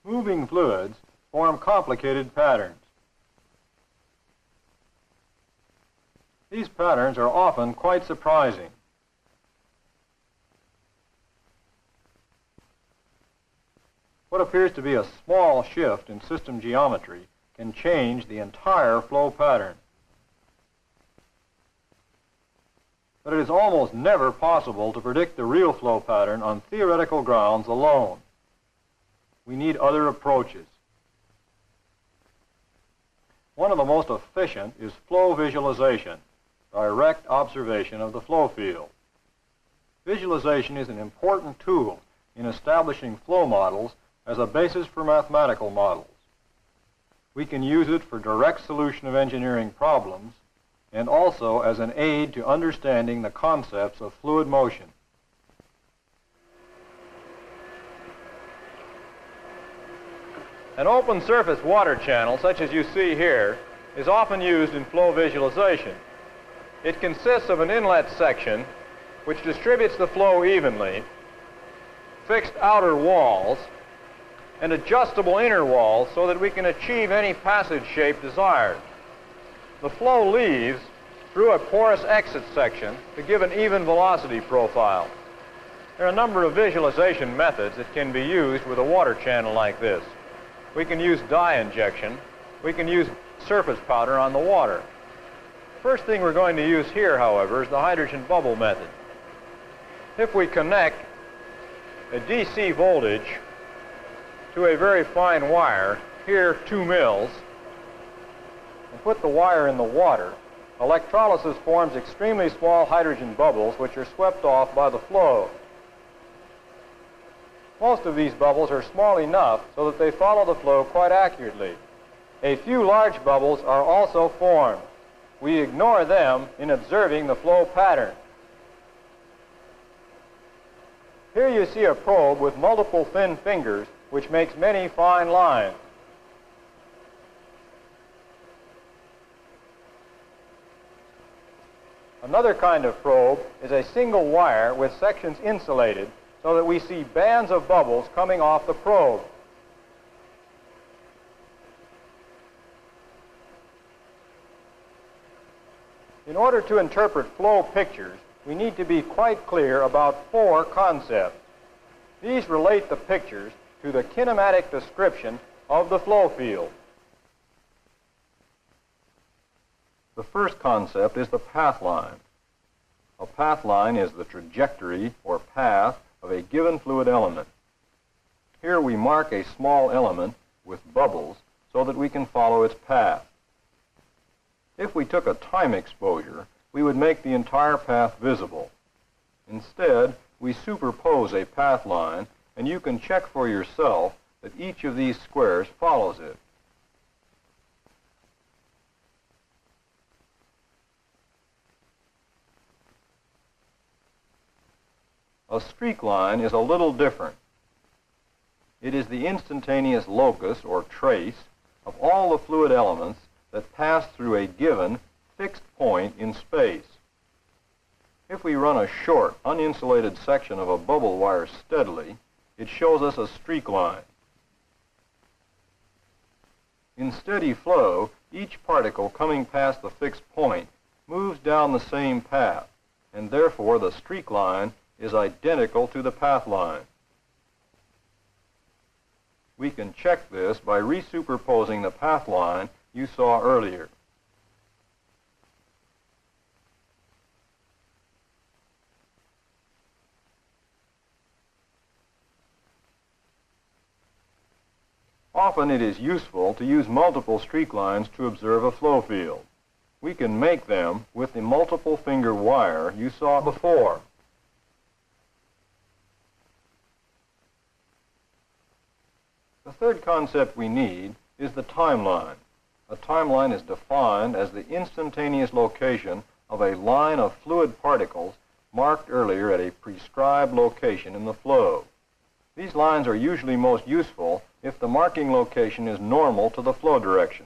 Moving fluids form complicated patterns. These patterns are often quite surprising. What appears to be a small shift in system geometry can change the entire flow pattern. But it is almost never possible to predict the real flow pattern on theoretical grounds alone. We need other approaches. One of the most efficient is flow visualization, direct observation of the flow field. Visualization is an important tool in establishing flow models as a basis for mathematical models. We can use it for direct solution of engineering problems and also as an aid to understanding the concepts of fluid motion. An open surface water channel, such as you see here, is often used in flow visualization. It consists of an inlet section which distributes the flow evenly, fixed outer walls, and adjustable inner walls so that we can achieve any passage shape desired. The flow leaves through a porous exit section to give an even velocity profile. There are a number of visualization methods that can be used with a water channel like this. We can use dye injection. We can use surface powder on the water. First thing we're going to use here, however, is the hydrogen bubble method. If we connect a DC voltage to a very fine wire, here 2 mils, and put the wire in the water, electrolysis forms extremely small hydrogen bubbles which are swept off by the flow. Most of these bubbles are small enough so that they follow the flow quite accurately. A few large bubbles are also formed. We ignore them in observing the flow pattern. Here you see a probe with multiple thin fingers which makes many fine lines. Another kind of probe is a single wire with sections insulated so that we see bands of bubbles coming off the probe. In order to interpret flow pictures, we need to be quite clear about 4 concepts. These relate the pictures to the kinematic description of the flow field. The first concept is the path line. A path line is the trajectory or path of a given fluid element. Here we mark a small element with bubbles so that we can follow its path. If we took a time exposure, we would make the entire path visible. Instead, we superpose a path line, and you can check for yourself that each of these squares follows it. A streak line is a little different. It is the instantaneous locus or trace of all the fluid elements that pass through a given fixed point in space. If we run a short, uninsulated section of a bubble wire steadily, it shows us a streak line. In steady flow, each particle coming past the fixed point moves down the same path, and therefore the streak line is identical to the path line. We can check this by resuperposing the path line you saw earlier. Often it is useful to use multiple streak lines to observe a flow field. We can make them with the multiple finger wire you saw before. The third concept we need is the timeline. A timeline is defined as the instantaneous location of a line of fluid particles marked earlier at a prescribed location in the flow. These lines are usually most useful if the marking location is normal to the flow direction,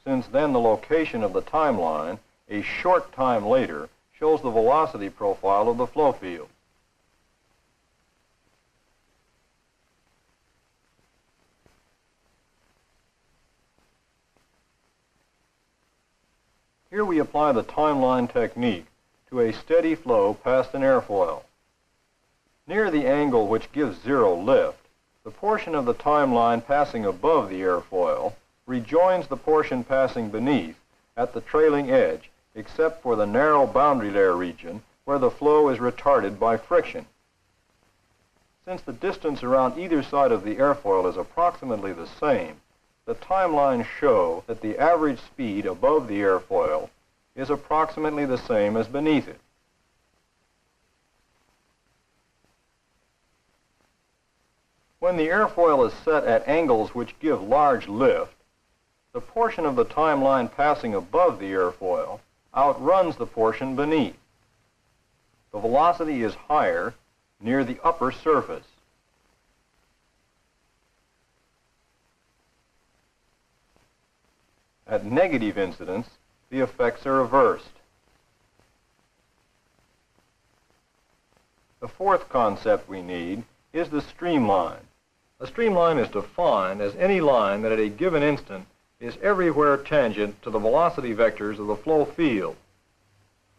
since then the location of the timeline, a short time later, shows the velocity profile of the flow field. Here we apply the timeline technique to a steady flow past an airfoil. Near the angle which gives zero lift, the portion of the timeline passing above the airfoil rejoins the portion passing beneath at the trailing edge, except for the narrow boundary layer region where the flow is retarded by friction. Since the distance around either side of the airfoil is approximately the same, the timelines show that the average speed above the airfoil is approximately the same as beneath it. When the airfoil is set at angles which give large lift, the portion of the timeline passing above the airfoil outruns the portion beneath. The velocity is higher near the upper surface. At negative incidence, the effects are reversed. The fourth concept we need is the streamline. A streamline is defined as any line that at a given instant is everywhere tangent to the velocity vectors of the flow field.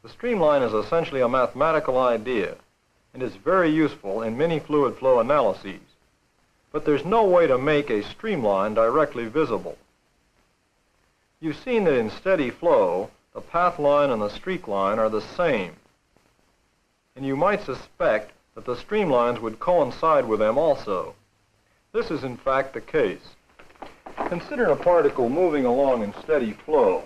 The streamline is essentially a mathematical idea and is very useful in many fluid flow analyses, but there's no way to make a streamline directly visible. You've seen that in steady flow, the path line and the streak line are the same, and you might suspect that the streamlines would coincide with them also. This is in fact the case. Consider a particle moving along in steady flow.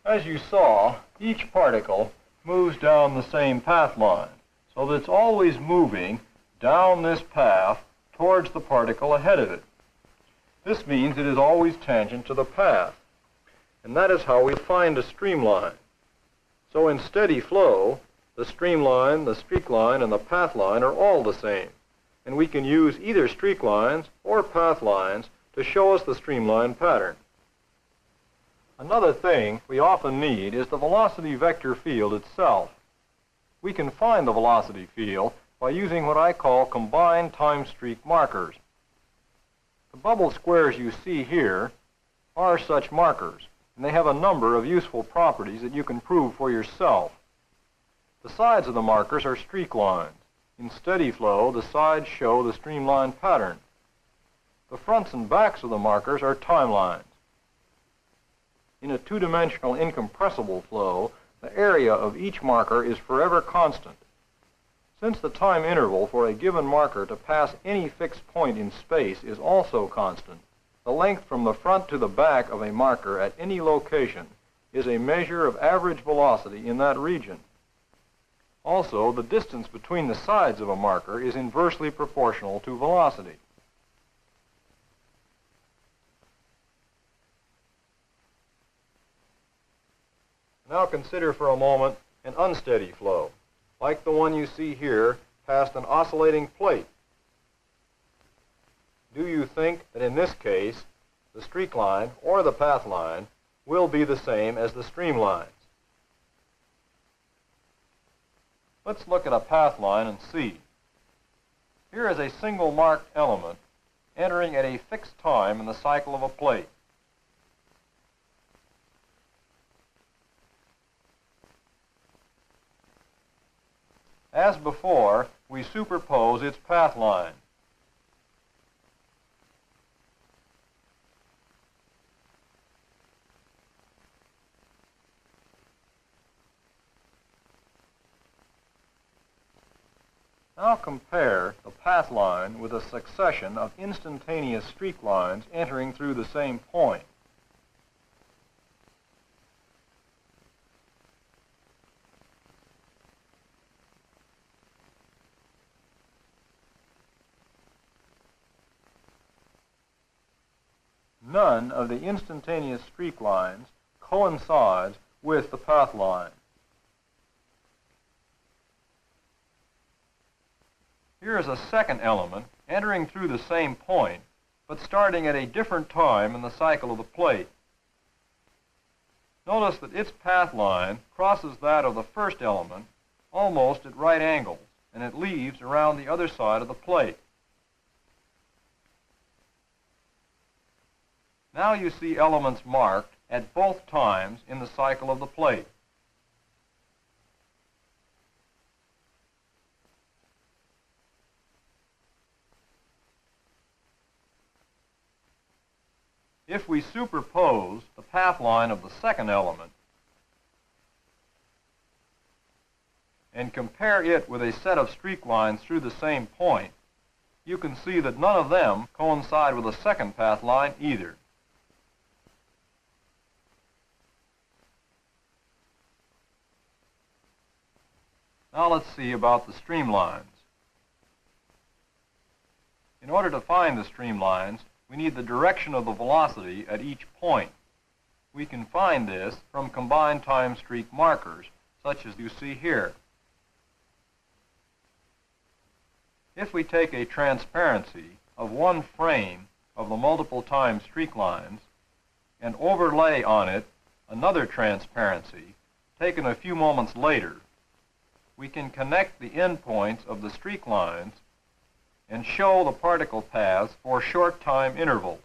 As you saw, each particle moves down the same path line, so that it's always moving down this path towards the particle ahead of it. This means it is always tangent to the path, and that is how we find a streamline. So in steady flow, the streamline, the streak line, and the path line are all the same, and we can use either streak lines or path lines to show us the streamline pattern. Another thing we often need is the velocity vector field itself. We can find the velocity field by using what I call combined time streak markers. The bubble squares you see here are such markers, and they have a number of useful properties that you can prove for yourself. The sides of the markers are streak lines. In steady flow, the sides show the streamline pattern. The fronts and backs of the markers are timelines. In a two-dimensional incompressible flow, the area of each marker is forever constant. Since the time interval for a given marker to pass any fixed point in space is also constant, the length from the front to the back of a marker at any location is a measure of average velocity in that region. Also, the distance between the sides of a marker is inversely proportional to velocity. Now consider for a moment an unsteady flow, like the one you see here past an oscillating plate. Do you think that in this case, the streak line or the path line will be the same as the streamlines? Let's look at a path line and see. Here is a single marked element entering at a fixed time in the cycle of a plate. As before, we superpose its path line. Now compare the path line with a succession of instantaneous streak lines entering through the same point. None of the instantaneous streak lines coincides with the path line. Here is a second element entering through the same point, but starting at a different time in the cycle of the plate. Notice that its path line crosses that of the first element almost at right angles, and it leaves around the other side of the plate. Now you see elements marked at both times in the cycle of the plate. If we superpose the path line of the second element and compare it with a set of streak lines through the same point, you can see that none of them coincide with the second path line either. Now let's see about the streamlines. In order to find the streamlines, we need the direction of the velocity at each point. We can find this from combined time streak markers, such as you see here. If we take a transparency of one frame of the multiple time streak lines and overlay on it another transparency taken a few moments later, we can connect the endpoints of the streak lines and show the particle paths for short time intervals.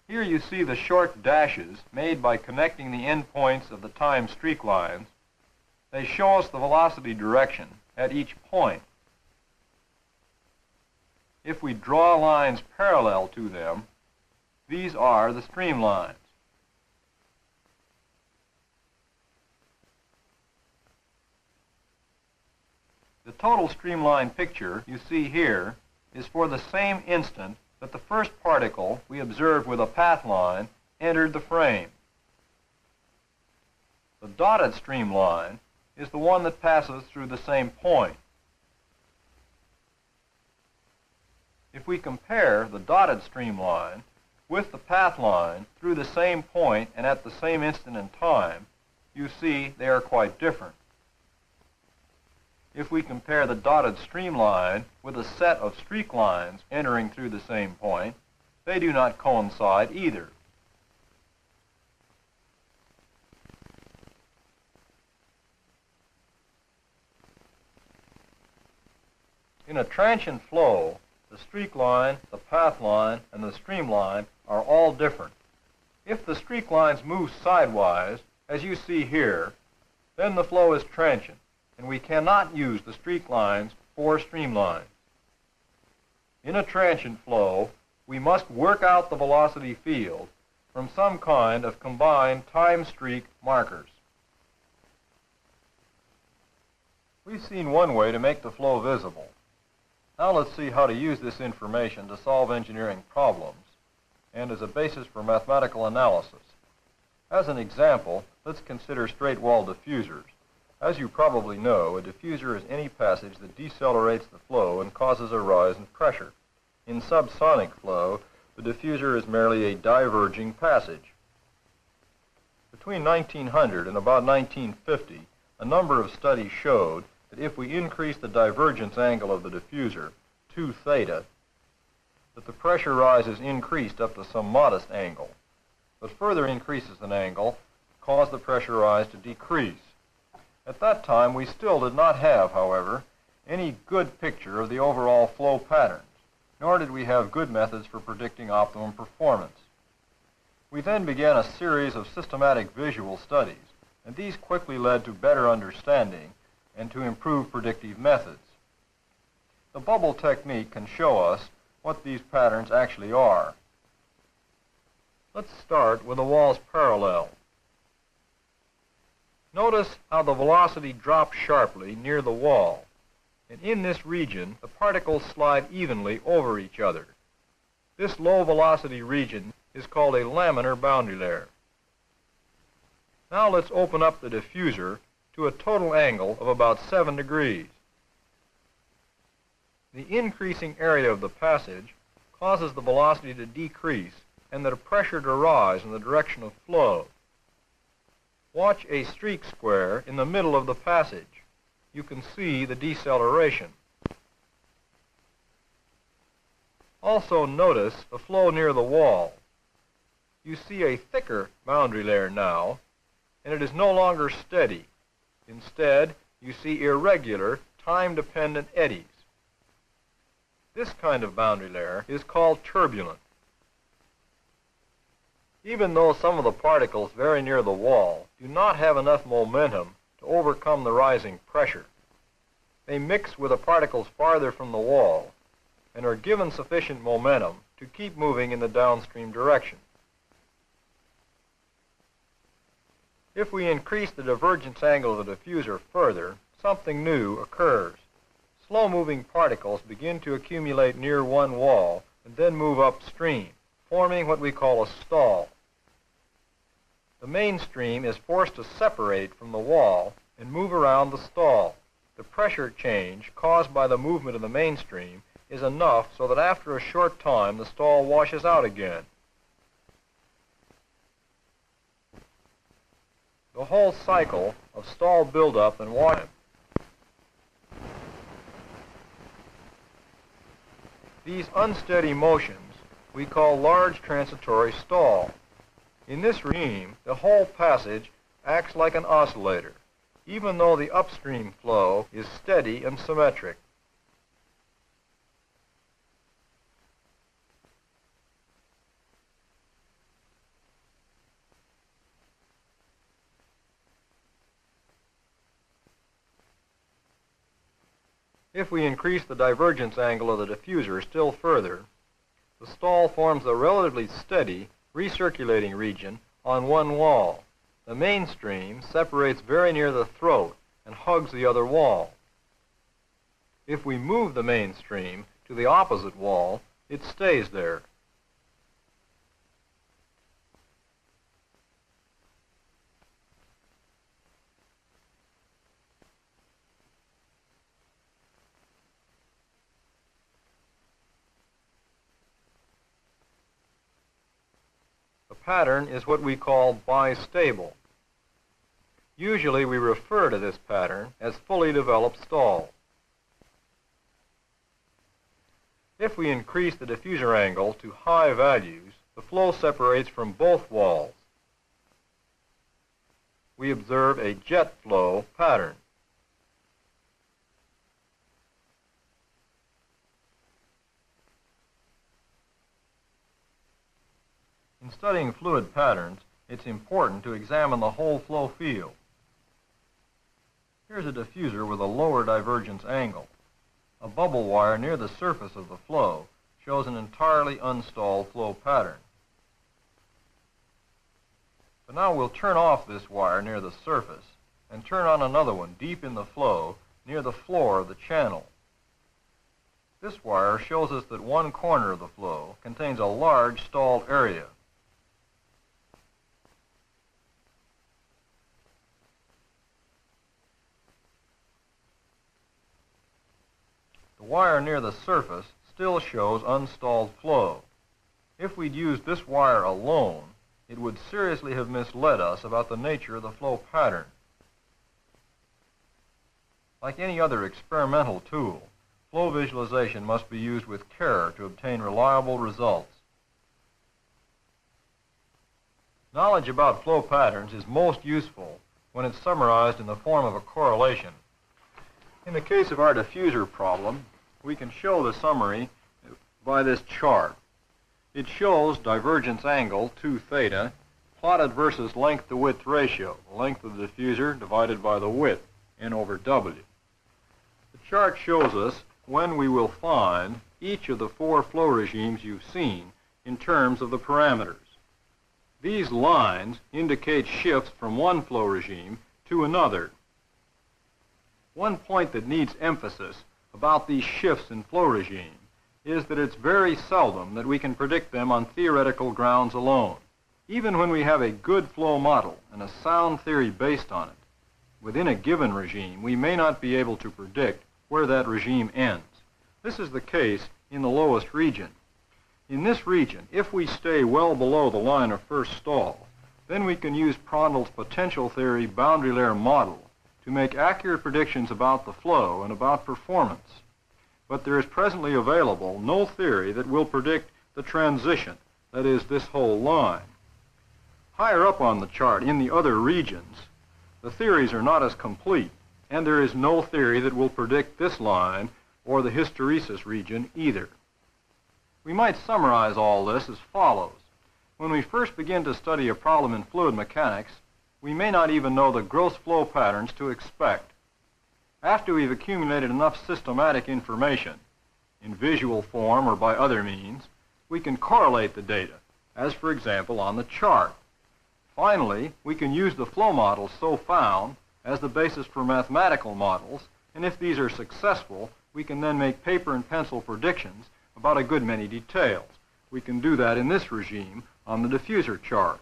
Here you see the short dashes made by connecting the endpoints of the time streak lines. They show us the velocity direction at each point. If we draw lines parallel to them, these are the streamlines. The total streamline picture you see here is for the same instant that the first particle we observed with a path line entered the frame. The dotted streamline is the one that passes through the same point. If we compare the dotted streamline with the path line through the same point and at the same instant in time, you see they are quite different. If we compare the dotted streamline with a set of streak lines entering through the same point, they do not coincide either. In a transient flow, the streak line, the path line, and the streamline are all different. If the streak lines move sidewise, as you see here, then the flow is transient, and we cannot use the streak lines for streamlines. In a transient flow, we must work out the velocity field from some kind of combined time streak markers. We've seen one way to make the flow visible. Now let's see how to use this information to solve engineering problems and as a basis for mathematical analysis. As an example, let's consider straight-wall diffusers. As you probably know, a diffuser is any passage that decelerates the flow and causes a rise in pressure. In subsonic flow, the diffuser is merely a diverging passage. Between 1900 and about 1950, a number of studies showed that if we increase the divergence angle of the diffuser 2 theta, that the pressure rise is increased up to some modest angle. But further increases in angle cause the pressure rise to decrease. At that time, we still did not have, however, any good picture of the overall flow patterns, nor did we have good methods for predicting optimum performance. We then began a series of systematic visual studies, and these quickly led to better understanding and to improved predictive methods. The bubble technique can show us what these patterns actually are. Let's start with the walls parallel. Notice how the velocity drops sharply near the wall, and in this region the particles slide evenly over each other. This low velocity region is called a laminar boundary layer. Now let's open up the diffuser to a total angle of about 7 degrees. The increasing area of the passage causes the velocity to decrease and the pressure to rise in the direction of flow. Watch a streak square in the middle of the passage. You can see the deceleration. Also notice the flow near the wall. You see a thicker boundary layer now, and it is no longer steady. Instead, you see irregular, time-dependent eddies. This kind of boundary layer is called turbulent. Even though some of the particles very near the wall do not have enough momentum to overcome the rising pressure, they mix with the particles farther from the wall and are given sufficient momentum to keep moving in the downstream direction. If we increase the divergence angle of the diffuser further, something new occurs. Slow-moving particles begin to accumulate near one wall and then move upstream, forming what we call a stall. The mainstream is forced to separate from the wall and move around the stall. The pressure change caused by the movement of the mainstream is enough so that after a short time the stall washes out again. The whole cycle of stall buildup and wash. These unsteady motions we call large transitory stall. In this regime, the whole passage acts like an oscillator, even though the upstream flow is steady and symmetric. If we increase the divergence angle of the diffuser still further, the stall forms a relatively steady recirculating region on one wall. The mainstream separates very near the throat and hugs the other wall. If we move the mainstream to the opposite wall, it stays there. The pattern is what we call bistable. Usually we refer to this pattern as fully developed stall. If we increase the diffuser angle to high values, the flow separates from both walls. We observe a jet flow pattern. In studying fluid patterns, it's important to examine the whole flow field. Here's a diffuser with a lower divergence angle. A bubble wire near the surface of the flow shows an entirely unstalled flow pattern. So now we'll turn off this wire near the surface and turn on another one deep in the flow near the floor of the channel. This wire shows us that one corner of the flow contains a large stalled area. The wire near the surface still shows unstalled flow. If we'd used this wire alone, it would seriously have misled us about the nature of the flow pattern. Like any other experimental tool, flow visualization must be used with care to obtain reliable results. Knowledge about flow patterns is most useful when it's summarized in the form of a correlation. In the case of our diffuser problem, we can show the summary by this chart. It shows divergence angle 2 theta plotted versus length to width ratio, the length of the diffuser divided by the width, N over W. The chart shows us when we will find each of the 4 flow regimes you've seen in terms of the parameters. These lines indicate shifts from one flow regime to another. One point that needs emphasis about these shifts in flow regime is that it's very seldom that we can predict them on theoretical grounds alone. Even when we have a good flow model and a sound theory based on it, within a given regime we may not be able to predict where that regime ends. This is the case in the lowest region. In this region, if we stay well below the line of first stall, then we can use Prandtl's potential theory boundary layer model to make accurate predictions about the flow and about performance. But there is presently available no theory that will predict the transition, that is, this whole line. Higher up on the chart, in the other regions, the theories are not as complete, and there is no theory that will predict this line or the hysteresis region either. We might summarize all this as follows. When we first begin to study a problem in fluid mechanics, we may not even know the gross flow patterns to expect. After we've accumulated enough systematic information, in visual form or by other means, we can correlate the data, as for example on the chart. Finally, we can use the flow models so found as the basis for mathematical models, and if these are successful, we can then make paper and pencil predictions about a good many details. We can do that in this regime on the diffuser chart.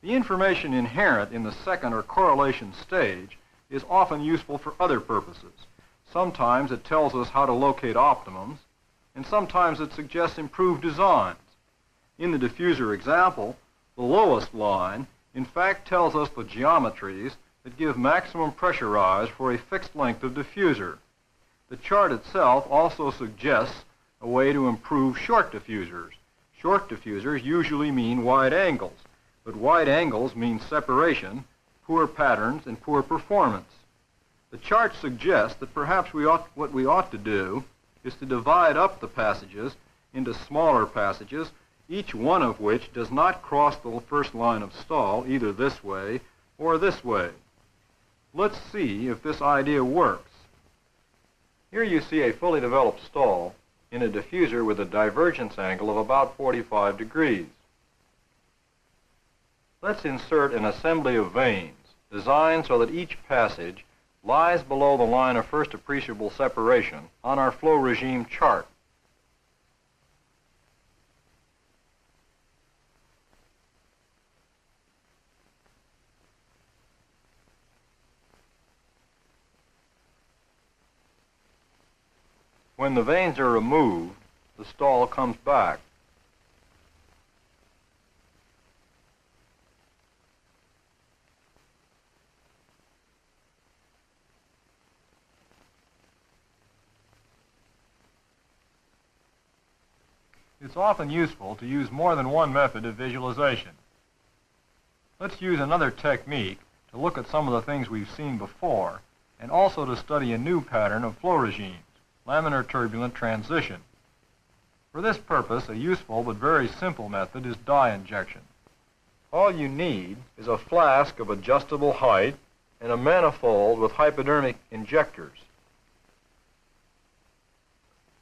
The information inherent in the second or correlation stage is often useful for other purposes. Sometimes it tells us how to locate optimums, and sometimes it suggests improved designs. In the diffuser example, the lowest line in fact tells us the geometries that give maximum pressure rise for a fixed length of diffuser. The chart itself also suggests a way to improve short diffusers. Short diffusers usually mean wide angles, but wide angles mean separation, poor patterns, and poor performance. The chart suggests that perhaps what we ought to do is to divide up the passages into smaller passages, each one of which does not cross the first line of stall either this way or this way. Let's see if this idea works. Here you see a fully developed stall in a diffuser with a divergence angle of about 45 degrees. Let's insert an assembly of vanes, designed so that each passage lies below the line of first appreciable separation on our flow regime chart. When the vanes are removed, the stall comes back. It's often useful to use more than one method of visualization. Let's use another technique to look at some of the things we've seen before, and also to study a new pattern of flow regimes, laminar turbulent transition. For this purpose, a useful but very simple method is dye injection. All you need is a flask of adjustable height and a manifold with hypodermic injectors.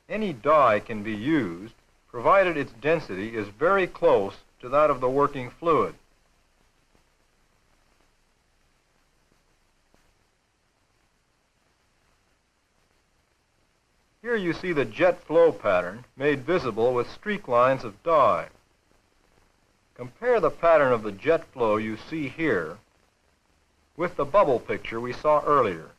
Any dye can be used, provided its density is very close to that of the working fluid. Here you see the jet flow pattern made visible with streak lines of dye. Compare the pattern of the jet flow you see here with the bubble picture we saw earlier.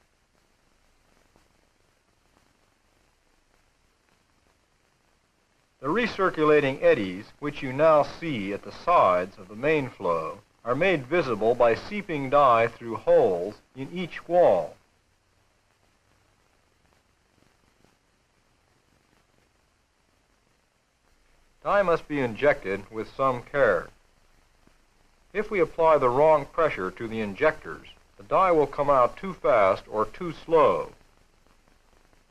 The recirculating eddies, which you now see at the sides of the main flow, are made visible by seeping dye through holes in each wall. Dye must be injected with some care. If we apply the wrong pressure to the injectors, the dye will come out too fast or too slow.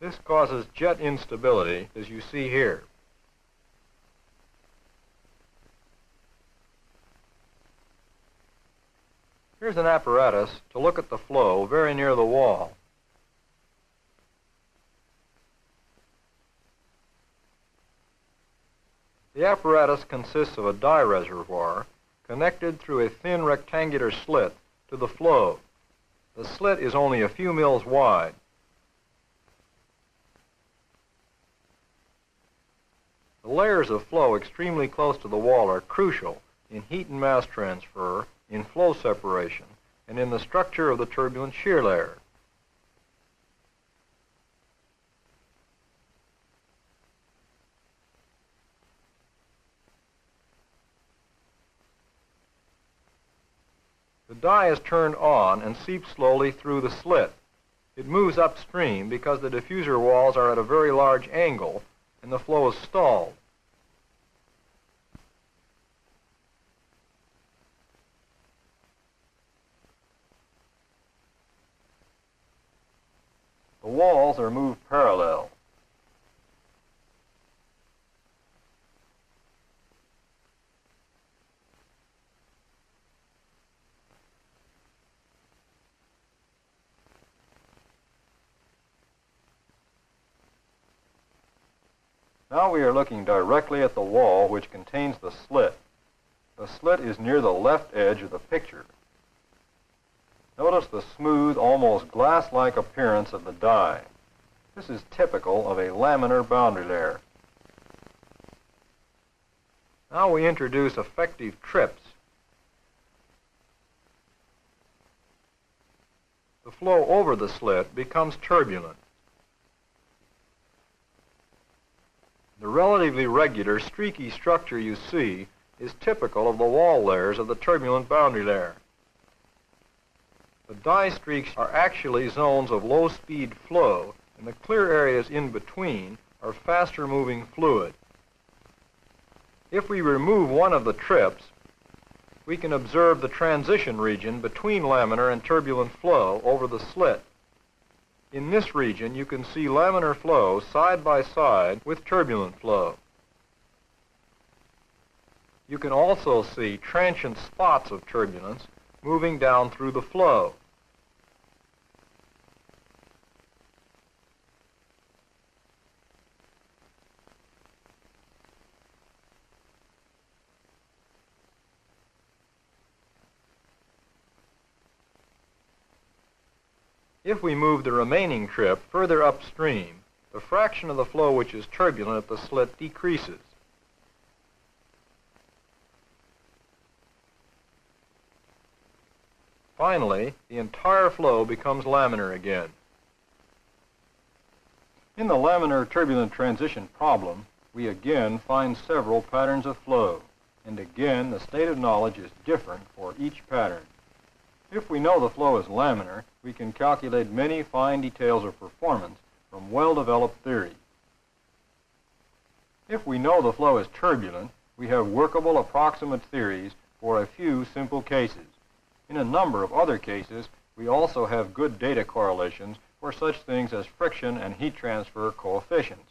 This causes jet instability, as you see here. Here's an apparatus to look at the flow very near the wall. The apparatus consists of a dye reservoir connected through a thin rectangular slit to the flow. The slit is only a few mils wide. The layers of flow extremely close to the wall are crucial in heat and mass transfer, in flow separation, and in the structure of the turbulent shear layer. The dye is turned on and seeps slowly through the slit. It moves upstream because the diffuser walls are at a very large angle and the flow is stalled. The walls are moved parallel. Now we are looking directly at the wall which contains the slit. The slit is near the left edge of the picture. Notice the smooth, almost glass-like appearance of the die. This is typical of a laminar boundary layer. Now we introduce effective trips. The flow over the slit becomes turbulent. The relatively regular, streaky structure you see is typical of the wall layers of the turbulent boundary layer. The die streaks are actually zones of low-speed flow, and the clear areas in between are faster-moving fluid. If we remove one of the trips, we can observe the transition region between laminar and turbulent flow over the slit. In this region, you can see laminar flow side by side with turbulent flow. You can also see transient spots of turbulence moving down through the flow. If we move the remaining trip further upstream, the fraction of the flow which is turbulent at the slit decreases. Finally, the entire flow becomes laminar again. In the laminar turbulent transition problem, we again find several patterns of flow, and again the state of knowledge is different for each pattern. If we know the flow is laminar, we can calculate many fine details of performance from well-developed theory. If we know the flow is turbulent, we have workable approximate theories for a few simple cases. In a number of other cases, we also have good data correlations for such things as friction and heat transfer coefficients.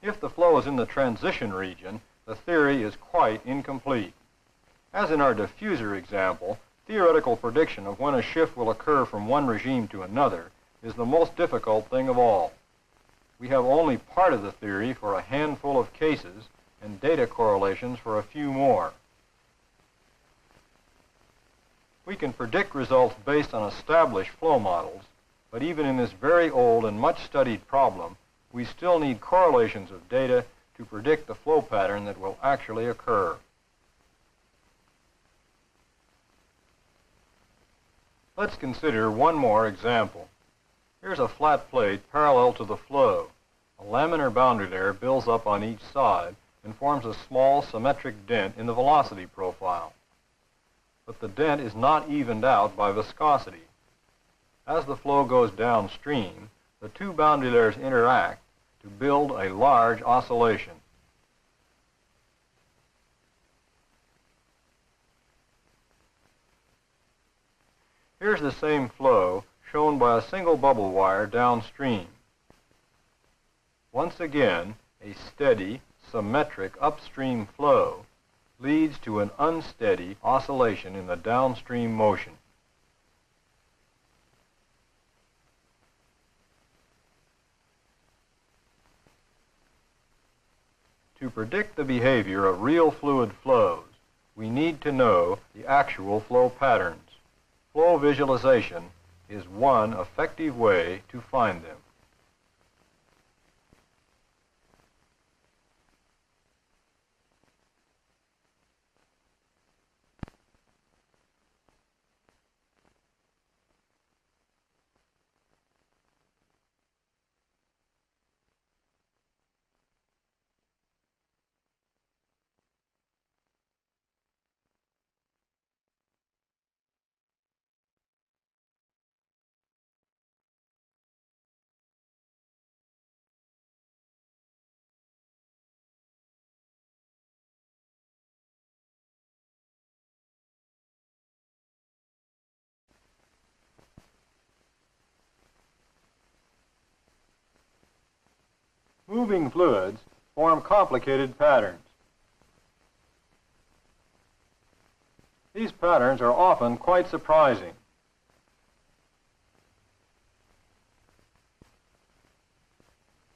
If the flow is in the transition region, the theory is quite incomplete. As in our diffuser example, theoretical prediction of when a shift will occur from one regime to another is the most difficult thing of all. We have only part of the theory for a handful of cases and data correlations for a few more. We can predict results based on established flow models, but even in this very old and much studied problem, we still need correlations of data to predict the flow pattern that will actually occur. Let's consider one more example. Here's a flat plate parallel to the flow. A laminar boundary layer builds up on each side and forms a small symmetric dent in the velocity profile. But the dent is not evened out by viscosity. As the flow goes downstream, the two boundary layers interact to build a large oscillation. Here's the same flow shown by a single bubble wire downstream. Once again, a steady, symmetric upstream flow leads to an unsteady oscillation in the downstream motion. To predict the behavior of real fluid flows, we need to know the actual flow patterns. Flow visualization is one effective way to find them. Moving fluids form complicated patterns. These patterns are often quite surprising.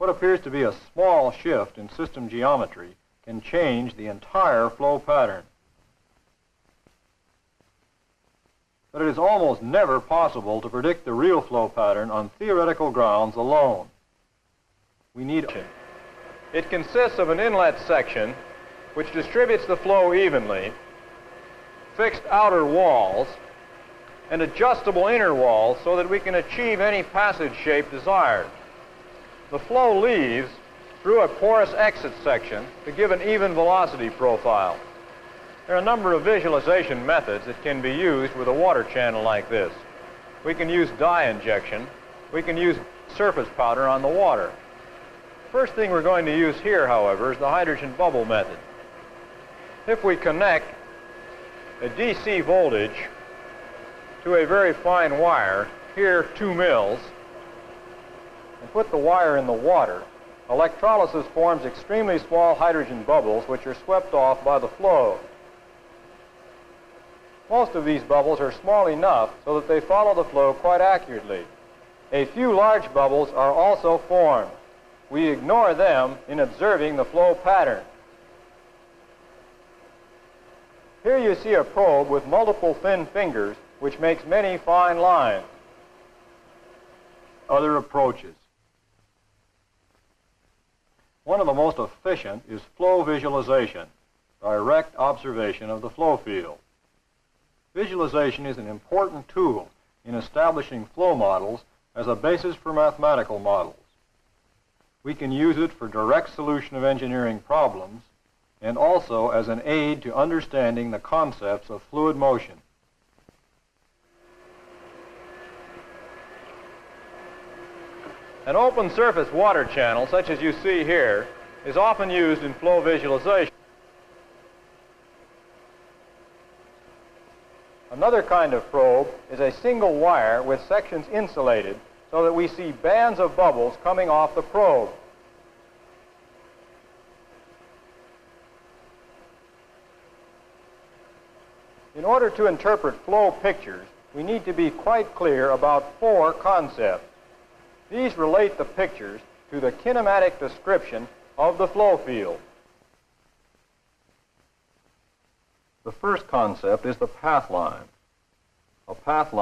What appears to be a small shift in system geometry can change the entire flow pattern. But it is almost never possible to predict the real flow pattern on theoretical grounds alone. We need it consists of an inlet section which distributes the flow evenly, fixed outer walls, and adjustable inner walls so that we can achieve any passage shape desired. The flow leaves through a porous exit section to give an even velocity profile. There are a number of visualization methods that can be used with a water channel like this. We can use dye injection. We can use surface powder on the water. First thing we're going to use here, however, is the hydrogen bubble method. If we connect a DC voltage to a very fine wire, here 2 mils, and put the wire in the water, electrolysis forms extremely small hydrogen bubbles which are swept off by the flow. Most of these bubbles are small enough so that they follow the flow quite accurately. A few large bubbles are also formed. We ignore them in observing the flow pattern. Here you see a probe with multiple thin fingers which makes many fine lines. Other approaches. One of the most efficient is flow visualization, direct observation of the flow field. Visualization is an important tool in establishing flow models as a basis for mathematical models. We can use it for direct solution of engineering problems and also as an aid to understanding the concepts of fluid motion. An open surface water channel, such as you see here, is often used in flow visualization. Another kind of probe is a single wire with sections insulated so that we see bands of bubbles coming off the probe. In order to interpret flow pictures, we need to be quite clear about 4 concepts. These relate the pictures to the kinematic description of the flow field. The first concept is the path line. A path line